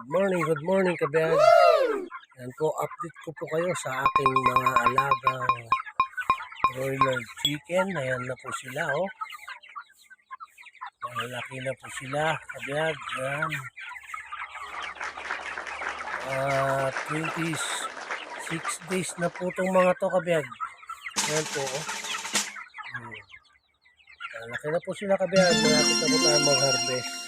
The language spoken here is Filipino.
Good morning kabiyag. Yan po, update ko po kayo sa aking mga alagang broiler chicken. Ayan na po sila, oh. Malaki na po sila, kabiyag. Yan. 26 days na po itong mga to, kabiyag. Yan po, oh. Malaki na po sila, kabiyag. Malapit na po tayo mag-harvest.